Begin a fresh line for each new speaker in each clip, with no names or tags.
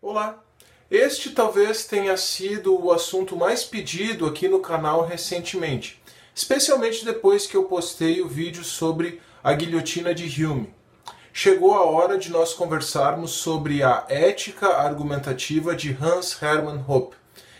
Olá! Este talvez tenha sido o assunto mais pedido aqui no canal recentemente, especialmente depois que eu postei o vídeo sobre a guilhotina de Hume. Chegou a hora de nós conversarmos sobre a ética argumentativa de Hans Hermann Hoppe.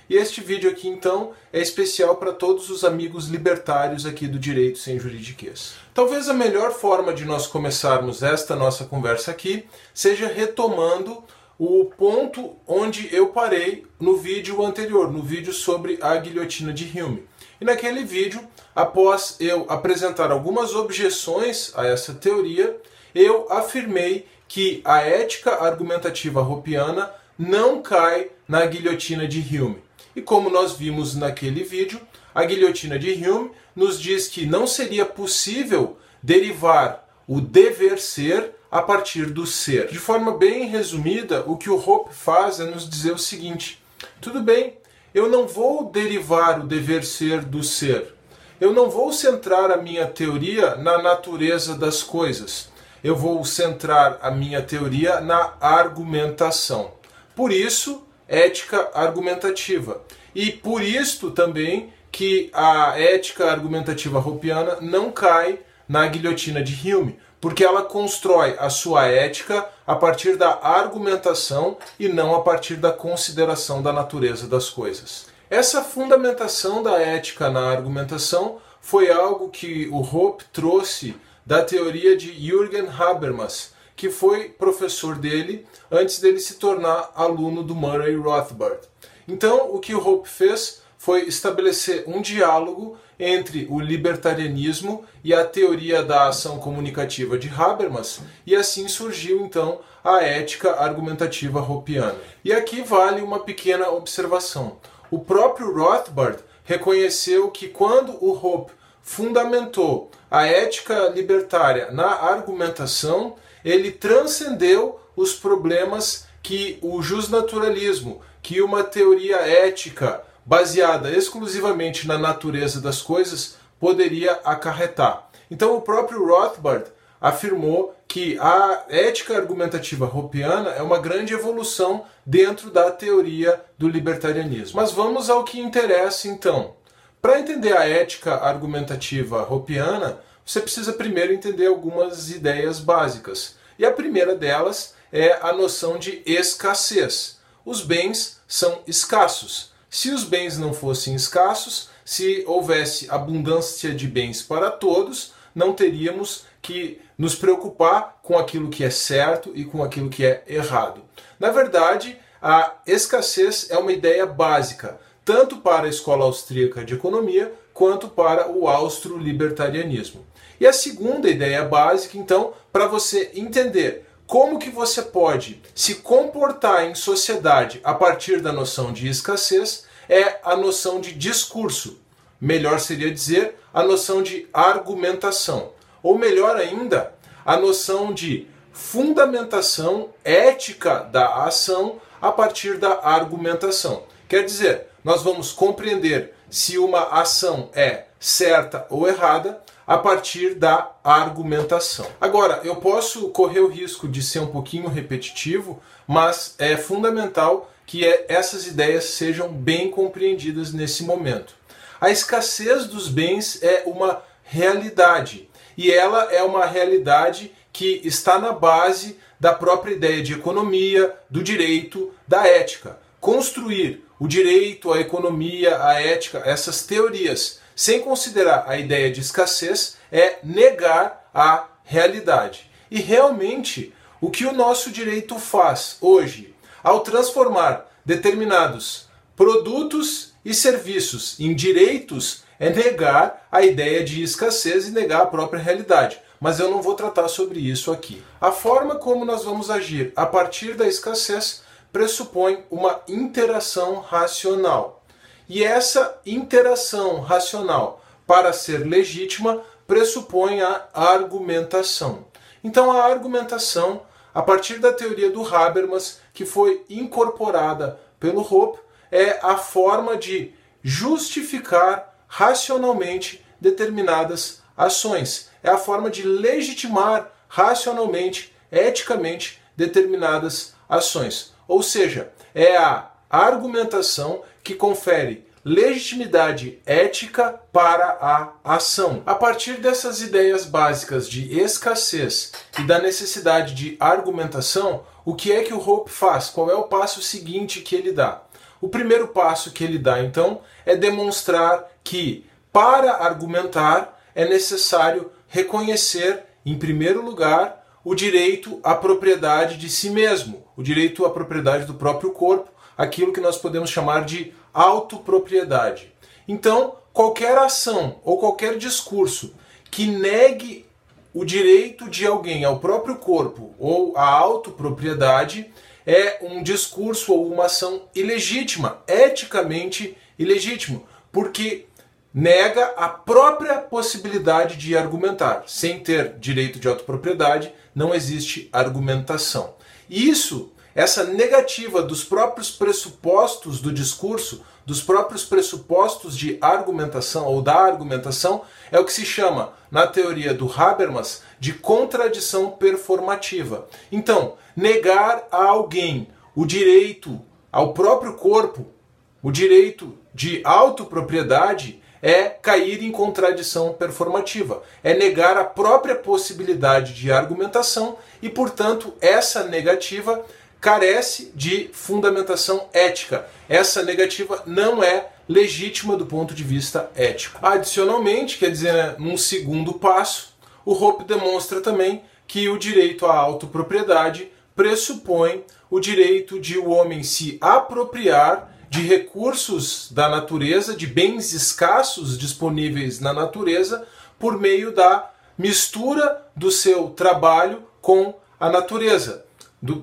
E este vídeo aqui então é especial para todos os amigos libertários aqui do Direito Sem Juridiquês. Talvez a melhor forma de nós começarmos esta nossa conversa aqui seja retomando o ponto onde eu parei no vídeo anterior, no vídeo sobre a guilhotina de Hume. E naquele vídeo, após eu apresentar algumas objeções a essa teoria, eu afirmei que a ética argumentativa hoppiana não cai na guilhotina de Hume. E como nós vimos naquele vídeo, a guilhotina de Hume nos diz que não seria possível derivar o dever ser a partir do ser. De forma bem resumida, o que o Hoppe faz é nos dizer o seguinte: tudo bem, eu não vou derivar o dever ser do ser. Eu não vou centrar a minha teoria na natureza das coisas. Eu vou centrar a minha teoria na argumentação. Por isso, ética argumentativa. E por isto também que a ética argumentativa hoppiana não cai na guilhotina de Hume, porque ela constrói a sua ética a partir da argumentação e não a partir da consideração da natureza das coisas. Essa fundamentação da ética na argumentação foi algo que o Hoppe trouxe da teoria de Jürgen Habermas, que foi professor dele antes dele se tornar aluno do Murray Rothbard. Então, o que o Hoppe fez foi estabelecer um diálogo entre o libertarianismo e a teoria da ação comunicativa de Habermas, e assim surgiu então a ética argumentativa hoppiana. E aqui vale uma pequena observação. O próprio Rothbard reconheceu que quando o Hoppe fundamentou a ética libertária na argumentação, ele transcendeu os problemas que o justnaturalismo, que uma teoria ética baseada exclusivamente na natureza das coisas poderia acarretar. Então o próprio Rothbard afirmou que a ética argumentativa hoppiana é uma grande evolução dentro da teoria do libertarianismo. Mas vamos ao que interessa então. Para entender a ética argumentativa hoppiana, você precisa primeiro entender algumas ideias básicas. E a primeira delas é a noção de escassez. Os bens são escassos. Se os bens não fossem escassos, se houvesse abundância de bens para todos, não teríamos que nos preocupar com aquilo que é certo e com aquilo que é errado. Na verdade, a escassez é uma ideia básica, tanto para a escola austríaca de economia, quanto para o austro-libertarianismo. E a segunda ideia básica, então, para você entender como que você pode se comportar em sociedade a partir da noção de escassez, é a noção de discurso. Melhor seria dizer, a noção de argumentação. Ou melhor ainda, a noção de fundamentação ética da ação a partir da argumentação. Quer dizer, nós vamos compreender se uma ação é certa ou errada a partir da argumentação. Agora, eu posso correr o risco de ser um pouquinho repetitivo, mas é fundamental que essas ideias sejam bem compreendidas nesse momento. A escassez dos bens é uma realidade, e ela é uma realidade que está na base da própria ideia de economia, do direito, da ética. Construir o direito, a economia, a ética, essas teorias, sem considerar a ideia de escassez, é negar a realidade. E realmente, o que o nosso direito faz hoje, ao transformar determinados produtos e serviços em direitos, é negar a ideia de escassez e negar a própria realidade. Mas eu não vou tratar sobre isso aqui. A forma como nós vamos agir a partir da escassez pressupõe uma interação racional. E essa interação racional, para ser legítima, pressupõe a argumentação. Então a argumentação, a partir da teoria do Habermas, que foi incorporada pelo Hoppe, é a forma de justificar racionalmente determinadas ações. É a forma de legitimar racionalmente, eticamente, determinadas ações. ou seja, é a argumentação que confere legitimidade ética para a ação. A partir dessas ideias básicas de escassez e da necessidade de argumentação, o que é que o Hope faz? Qual é o passo seguinte que ele dá? O primeiro passo que ele dá, então, é demonstrar que, para argumentar, é necessário reconhecer, em primeiro lugar, o direito à propriedade de si mesmo, o direito à propriedade do próprio corpo, aquilo que nós podemos chamar de autopropriedade. Então, qualquer ação ou qualquer discurso que negue o direito de alguém ao próprio corpo ou à autopropriedade é um discurso ou uma ação ilegítima, eticamente ilegítimo, porque nega a própria possibilidade de argumentar. Sem ter direito de autopropriedade, não existe argumentação. E essa negativa dos próprios pressupostos do discurso, dos próprios pressupostos de argumentação ou da argumentação, é o que se chama, na teoria do Habermas, de contradição performativa. Então, negar a alguém o direito ao próprio corpo, o direito de autopropriedade, é cair em contradição performativa. É negar a própria possibilidade de argumentação e, portanto, essa negativa carece de fundamentação ética. Essa negativa não é legítima do ponto de vista ético. Adicionalmente, quer dizer, num segundo passo, o Hope demonstra também que o direito à autopropriedade pressupõe o direito de o homem se apropriar de recursos da natureza, de bens escassos disponíveis na natureza, por meio da mistura do seu trabalho com a natureza,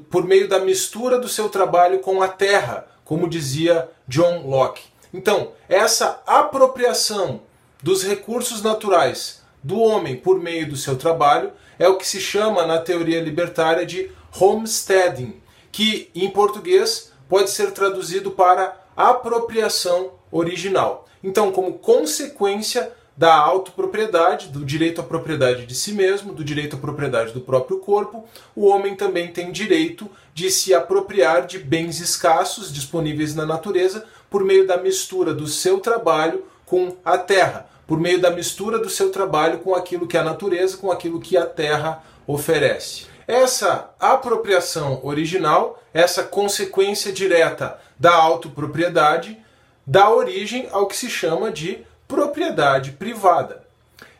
por meio da mistura do seu trabalho com a terra, como dizia John Locke. Então, essa apropriação dos recursos naturais do homem por meio do seu trabalho é o que se chama na teoria libertária de homesteading, que em português pode ser traduzido para apropriação original. Então, como consequência da autopropriedade, do direito à propriedade de si mesmo, do direito à propriedade do próprio corpo, o homem também tem direito de se apropriar de bens escassos disponíveis na natureza por meio da mistura do seu trabalho com a terra, por meio da mistura do seu trabalho com aquilo que é a natureza, com aquilo que a terra oferece. Essa apropriação original, essa consequência direta da autopropriedade, dá origem ao que se chama de propriedade privada.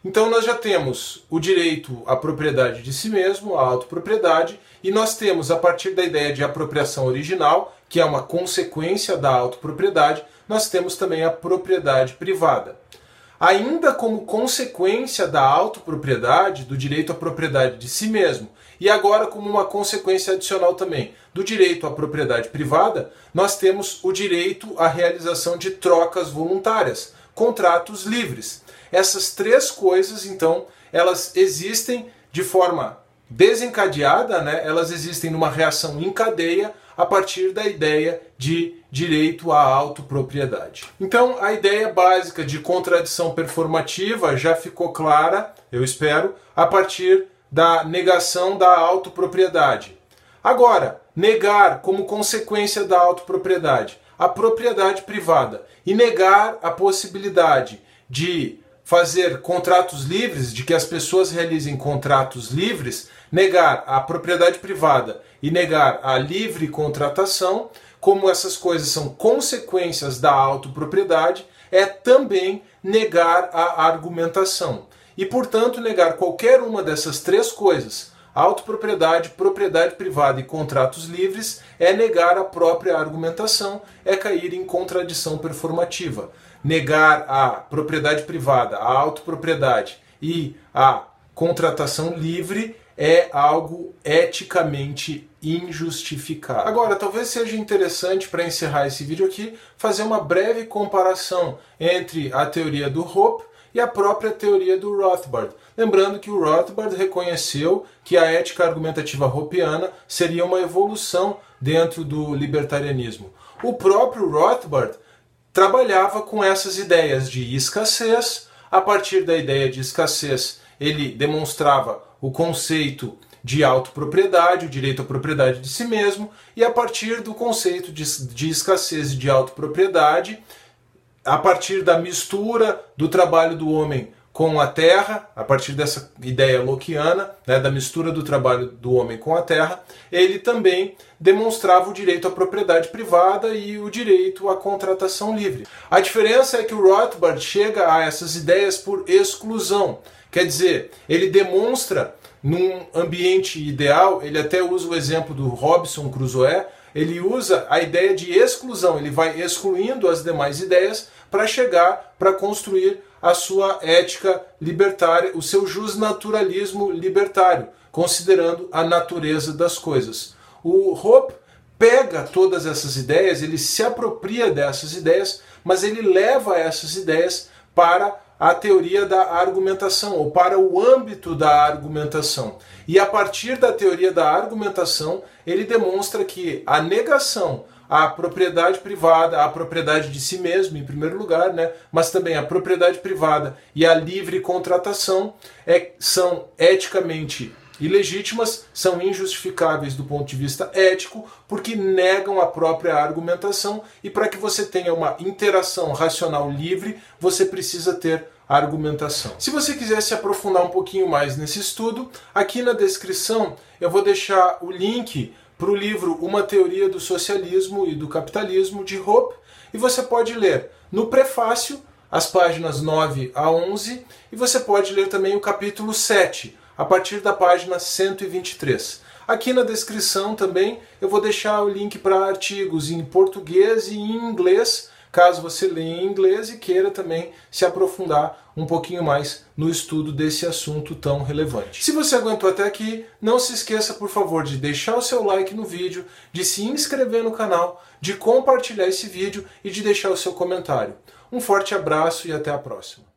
Então nós já temos o direito à propriedade de si mesmo, a autopropriedade, e nós temos, a partir da ideia de apropriação original, que é uma consequência da autopropriedade, nós temos também a propriedade privada. Ainda como consequência da autopropriedade, do direito à propriedade de si mesmo, e agora como uma consequência adicional também do direito à propriedade privada, nós temos o direito à realização de trocas voluntárias, contratos livres. Essas três coisas, então, elas existem de forma desencadeada, né? Elas existem numa reação em cadeia a partir da ideia de direito à autopropriedade. Então, a ideia básica de contradição performativa já ficou clara, eu espero, a partir da negação da autopropriedade. Agora, negar como consequência da autopropriedade a propriedade privada e negar a possibilidade de fazer contratos livres, de que as pessoas realizem contratos livres, negar a propriedade privada e negar a livre contratação, como essas coisas são consequências da autopropriedade, é também negar a argumentação. E, portanto, negar qualquer uma dessas três coisas, autopropriedade, propriedade privada e contratos livres, é negar a própria argumentação, é cair em contradição performativa. Negar a propriedade privada, a autopropriedade e a contratação livre é algo eticamente injustificável. Agora, talvez seja interessante, para encerrar esse vídeo aqui, fazer uma breve comparação entre a teoria do Hope e a própria teoria do Rothbard. Lembrando que o Rothbard reconheceu que a ética argumentativa hopiana seria uma evolução dentro do libertarianismo. O próprio Rothbard trabalhava com essas ideias de escassez. A partir da ideia de escassez, ele demonstrava o conceito de autopropriedade, o direito à propriedade de si mesmo, e a partir do conceito de escassez e de autopropriedade, a partir da mistura do trabalho do homem com a terra, a partir dessa ideia lockeana, né, da mistura do trabalho do homem com a terra, ele também demonstrava o direito à propriedade privada e o direito à contratação livre. A diferença é que o Rothbard chega a essas ideias por exclusão, quer dizer, ele demonstra num ambiente ideal, ele até usa o exemplo do Robinson Crusoe, ele usa a ideia de exclusão, ele vai excluindo as demais ideias para chegar, para construir a sua ética libertária, o seu justnaturalismo libertário, considerando a natureza das coisas. O Hoppe pega todas essas ideias, ele se apropria dessas ideias, mas ele leva essas ideias para a teoria da argumentação, ou para o âmbito da argumentação. E a partir da teoria da argumentação, ele demonstra que a negação à propriedade privada, à propriedade de si mesmo, em primeiro lugar, né, mas também a propriedade privada e a livre contratação são eticamente ilegítimas, são injustificáveis do ponto de vista ético, porque negam a própria argumentação, e para que você tenha uma interação racional livre, você precisa ter argumentação. Se você quiser se aprofundar um pouquinho mais nesse estudo, aqui na descrição eu vou deixar o link para o livro Uma Teoria do Socialismo e do Capitalismo, de Hoppe, e você pode ler no prefácio, as páginas 9 a 11, e você pode ler também o capítulo 7, a partir da página 123. Aqui na descrição também eu vou deixar o link para artigos em português e em inglês, caso você leia em inglês e queira também se aprofundar um pouquinho mais no estudo desse assunto tão relevante. Se você aguentou até aqui, não se esqueça, por favor, de deixar o seu like no vídeo, de se inscrever no canal, de compartilhar esse vídeo e de deixar o seu comentário. Um forte abraço e até a próxima.